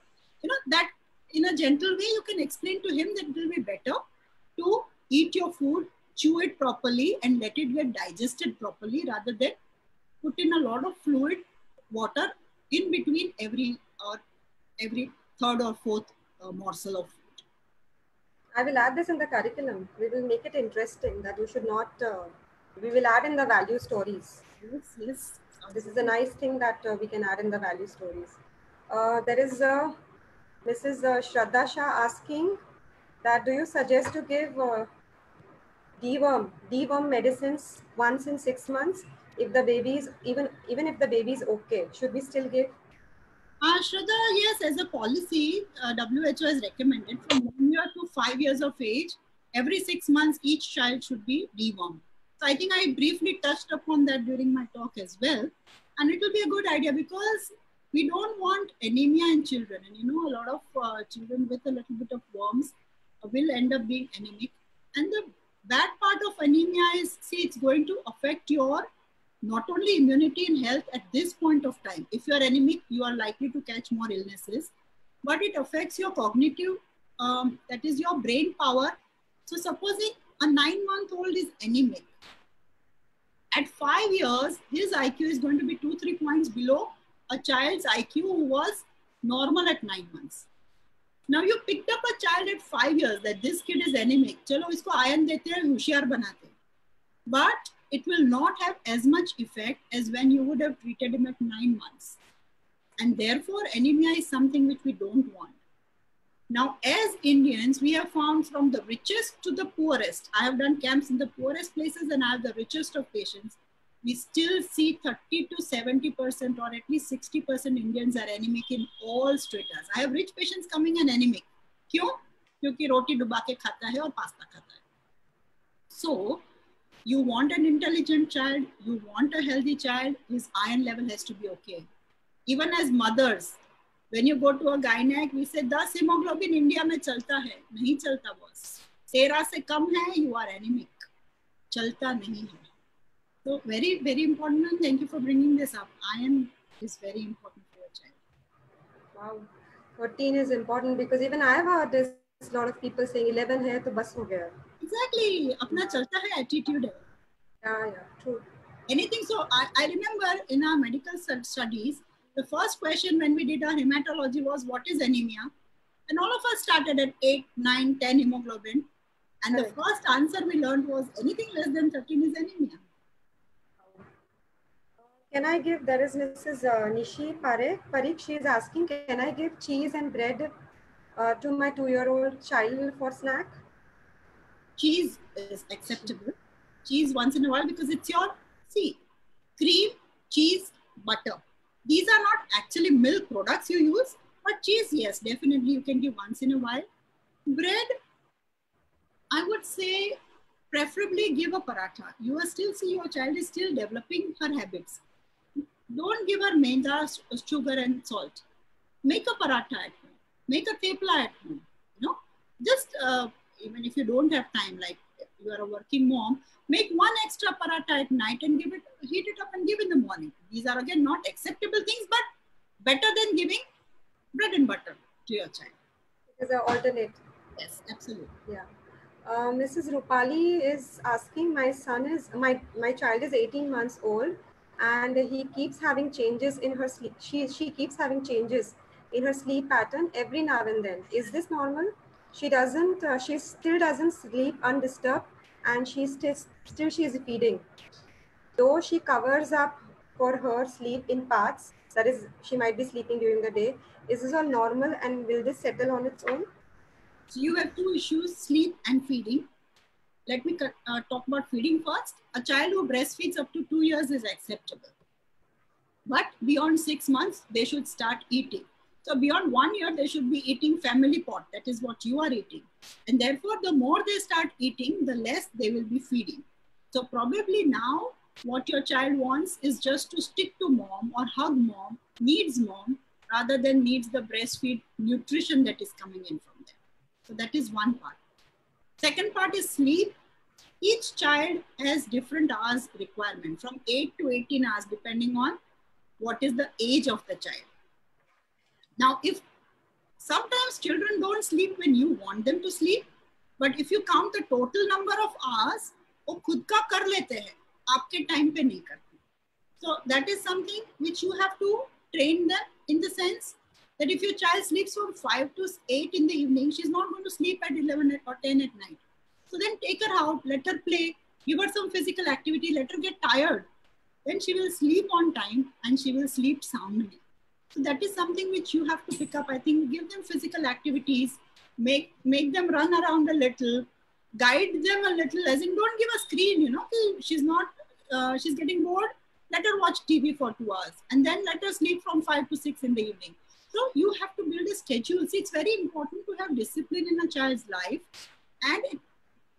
That in a gentle way, you can explain to him that it will be better to eat your food, chew it properly and let it get digested properly, rather than put in a lot of fluid, water in between every third or fourth morsel of food. I will add this in the curriculum. We will make it interesting that you should not, we will add in the value stories. Yes. This is a nice thing that we can add in the value stories. There is Mrs. Shraddha Shah asking that do you suggest to give deworm medicines once in 6 months if the baby is, even if the baby is okay, should we still give? Shraddha, yes, as a policy, WHO has recommended from 1 year to 5 years of age, every 6 months, each child should be dewormed. So I think I briefly touched upon that during my talk as well. And it will be a good idea because we don't want anemia in children. And a lot of children with a little bit of worms will end up being anemic. And the bad part of anemia is, see, it's going to affect your not only immunity and health at this point of time. If you are anemic, you are likely to catch more illnesses, but it affects your cognitive, that is your brain power. So supposing a 9-month-old is anemic, at 5 years, his IQ is going to be 2-3 points below a child's IQ who was normal at 9 months. Now you picked up a child at 5 years that this kid is anemic. Chalo isko iron dete hain, hoshiar banate. But it will not have as much effect as when you would have treated him at 9 months. And therefore, anemia is something which we don't want. Now, as Indians, we have found from the richest to the poorest. I have done camps in the poorest places and I have the richest of patients. We still see 30 to 70% or at least 60% Indians are anemic in all stratas. I have rich patients coming in anemic. Kyun? Kyunki roti duba ke khata hai aur pasta khata hai. So, you want an intelligent child, you want a healthy child, his iron level has to be okay. Even as mothers, when you go to a gynec, we say 10 hemoglobin India mein chalta hai. Nahi chalta boss. 13 se kam hai, you are anemic. चलता नहीं है. So very, very important, and thank you for bringing this up. Iron is very important for your child. Wow. 14 is important because even I have heard this, a lot of people saying 11 hai to bas ho gaya. Exactly. अपना चलता है attitude है. Yeah, true. Anything. So I remember in our medical studies, the first question when we did our hematology was, what is anemia? And all of us started at 8, 9, 10 hemoglobin. And Correct. The first answer we learned was anything less than 13 is anemia. Can I give, there is Mrs. Nishi Parikh, she is asking, can I give cheese and bread to my 2-year-old child for snack? Cheese is acceptable. Cheese once in a while because it's your, see, cream, cheese, butter. These are not actually milk products you use, but cheese, yes, definitely you can give once in a while. Bread, I would say preferably give a paratha. You are still, see, your child is still developing her habits. Don't give her maida, sugar and salt. Make a paratha at home. Make a thepla at home. You know, just even if you don't have time, like you are a working mom, make one extra paratha at night and give it, heat it up and give in the morning. These are again not acceptable things, but better than giving bread and butter to your child. It is an alternate. Yes, absolutely. Yeah. Mrs. Rupali is asking, my child is 18 months old and he keeps having changes in her sleep. She keeps having changes in her sleep pattern every now and then. Is this normal? She still doesn't sleep undisturbed and she is feeding. Though she covers up for her sleep in parts, that is, she might be sleeping during the day. Is this all normal and will this settle on its own? So you have two issues, sleep and feeding. Let me talk about feeding first. A child who breastfeeds up to 2 years is acceptable. But beyond 6 months, they should start eating. So beyond 1 year, they should be eating family pot. That is what you are eating. And therefore, the more they start eating, the less they will be feeding. So probably now, what your child wants is just to stick to mom or hug mom, needs mom, rather than needs the breastfeed nutrition that is coming in from them. So that is one part. Second part is sleep. Each child has different hours requirement, from 8 to 18 hours, depending on what is the age of the child. Now, if sometimes children don't sleep when you want them to sleep, but if you count the total number of hours, वो खुद का कर लेते हैं, आपके time पे नहीं करते. So that is something which you have to train them, in the sense that if your child sleeps from 5 to 8 in the evening, she's not going to sleep at 11 or 10 at night. So then take her out, let her play, give her some physical activity, let her get tired. Then she will sleep on time and she will sleep soundly. So that is something which you have to pick up. I think give them physical activities, make them run around a little, guide them a little, as in don't give a screen, you know, she's getting bored, let her watch TV for 2 hours and then let her sleep from 5 to 6 in the evening. So you have to build a schedule. See, it's very important to have discipline in a child's life, and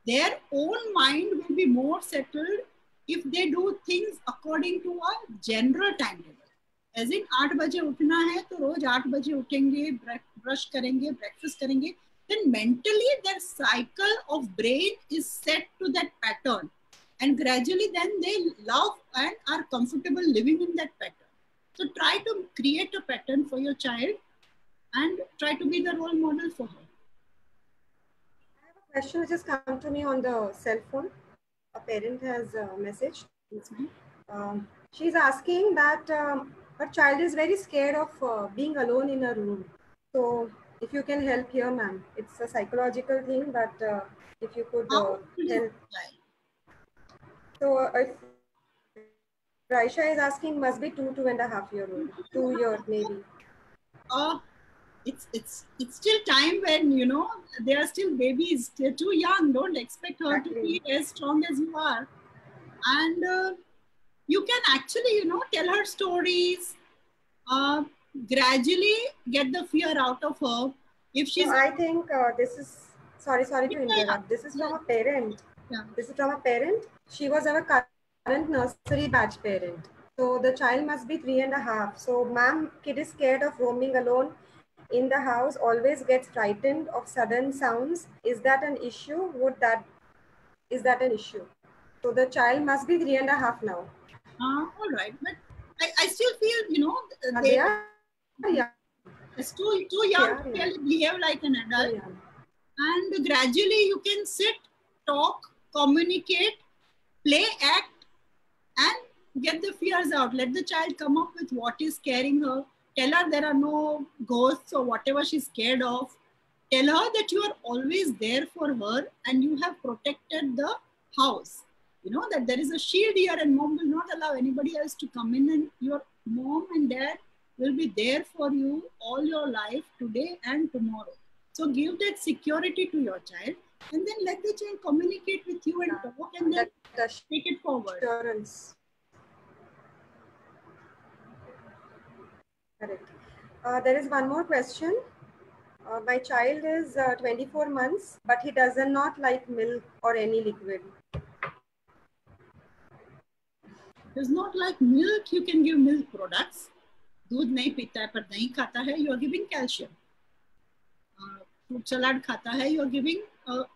their own mind will be more settled if they do things according to a general timetable. As in 8 बजे उठना है तो रोज 8 बजे उठेंगे, brush करेंगे, breakfast करेंगे. Then mentally their cycle of brain is set to that pattern, and gradually then they love and are comfortable living in that pattern. So try to create a pattern for your child and try to be the role model for her. I have a question which has come to me on the cell phone. A parent has messaged. She's asking that her child is very scared of being alone in a room. So if you can help here, ma'am. It's a psychological thing, but if you could help. So if Raisha is asking, must be 2.5 year old, 2 years maybe. It's still time when, you know, they are still babies. They're too young. Don't expect her to be as strong as you are. And you can actually, you know, tell her stories. Gradually get the fear out of her. If she's, so I think this is sorry to interrupt. This is from a parent. Yeah. This is from a parent. She was our current nursery batch parent. So the child must be 3.5. So ma'am, kid is scared of roaming alone in the house, always gets frightened of sudden sounds. Is that an issue? Is that an issue? So the child must be 3.5 now. All right, but I still feel, you know, They are young. It's too young to really behave like an adult. And gradually you can sit, talk, communicate, play, act, and get the fears out. Let the child come up with what is scaring her. Tell her there are no ghosts or whatever she's scared of. Tell her that you are always there for her and you have protected the house. You know, that there is a shield here and mom will not allow anybody else to come in, and your mom and dad will be there for you all your life, today and tomorrow. So give that security to your child, and then let the child communicate with you and talk, and then take it forward. Assurance. Correct. There is one more question. My child is 24 months, but he does not like milk or any liquid. Does not like milk, you can give milk products. दूध नहीं पीता है पर दही खाता है, you are giving calcium. Fruit salad खाता है, you are giving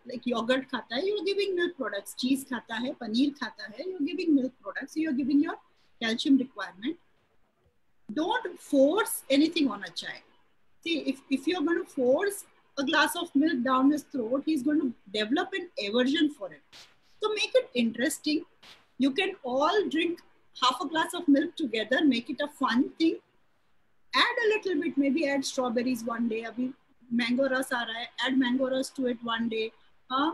like yogurt खाता है, you are giving milk products. Cheese खाता है, paneer खाता है, you are giving milk products. So you are giving your calcium requirement. Don't force anything on a child. See, if you're going to force a glass of milk down his throat, he's going to develop an aversion for it. So make it interesting. You can all drink half a glass of milk together, make it a fun thing. Add a little bit, maybe add strawberries one day, abhi mango ras aa raha hai, add mango ras to it one day.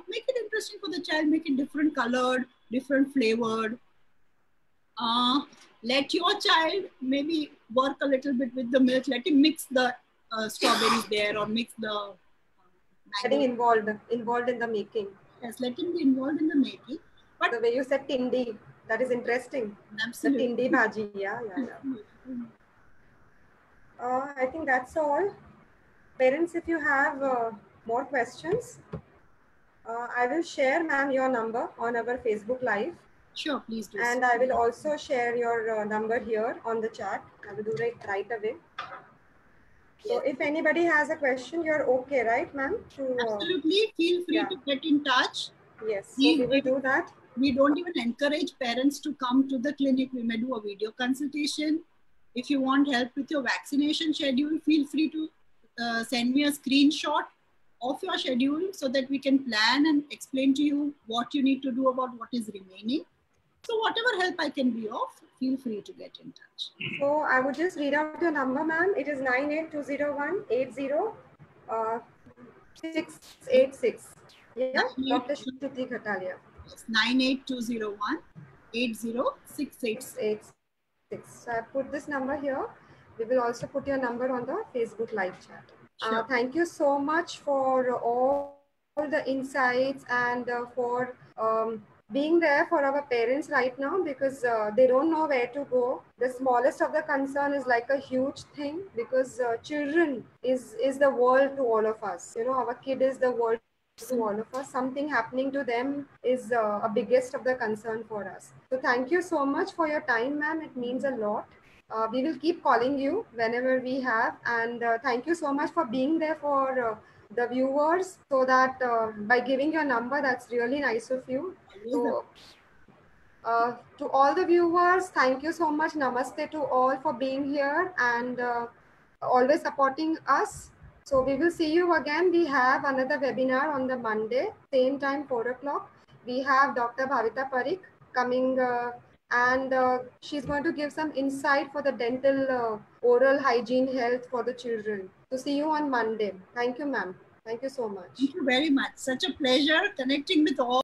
Make it interesting for the child, make it different colored, different flavored. Let your child maybe work a little bit with the milk, let him mix the strawberries there or mix the getting involved in the making. Yes, let him be involved in the making. But the way you said tindi, that is interesting. Absolutely. The tindi bhaji, yeah. I think that's all. Parents, if you have more questions, I will share, ma'am, your number on our Facebook Live. Sure, please do. And I will also share your number here on the chat. I will do it right away. So if anybody has a question, you're okay, right, ma'am? Absolutely. Feel free to get in touch. Yes, so we will do that. We don't even encourage parents to come to the clinic. We may do a video consultation. If you want help with your vaccination schedule, feel free to send me a screenshot of your schedule so that we can plan and explain to you what you need to do about what is remaining. So whatever help I can be of, feel free to get in touch. So I would just read out your number, ma'am. It is 98201-80-686. Yeah, Dr. Shruti Khatalia. Yes, 98201-80-686. So I put this number here. We will also put your number on the Facebook live chat. Sure. Thank you so much for all the insights and for being there for our parents right now, because they don't know where to go. The smallest of the concern is like a huge thing, because children is the world to all of us. You know, our kid is the world to all of us. Something happening to them is a biggest of the concern for us. So thank you so much for your time, ma'am. It means a lot. We will keep calling you whenever we have, and thank you so much for being there for the viewers, so that by giving your number, that's really nice of you. So, to all the viewers, thank you so much. Namaste to all for being here and always supporting us. So we will see you again. We have another webinar on the Monday, same time, 4 o'clock. We have Dr. Bhavita Parikh coming and she's going to give some insight for the dental oral hygiene health for the children. So see you on Monday. Thank you, ma'am. Thank you so much. Thank you very much. Such a pleasure connecting with all.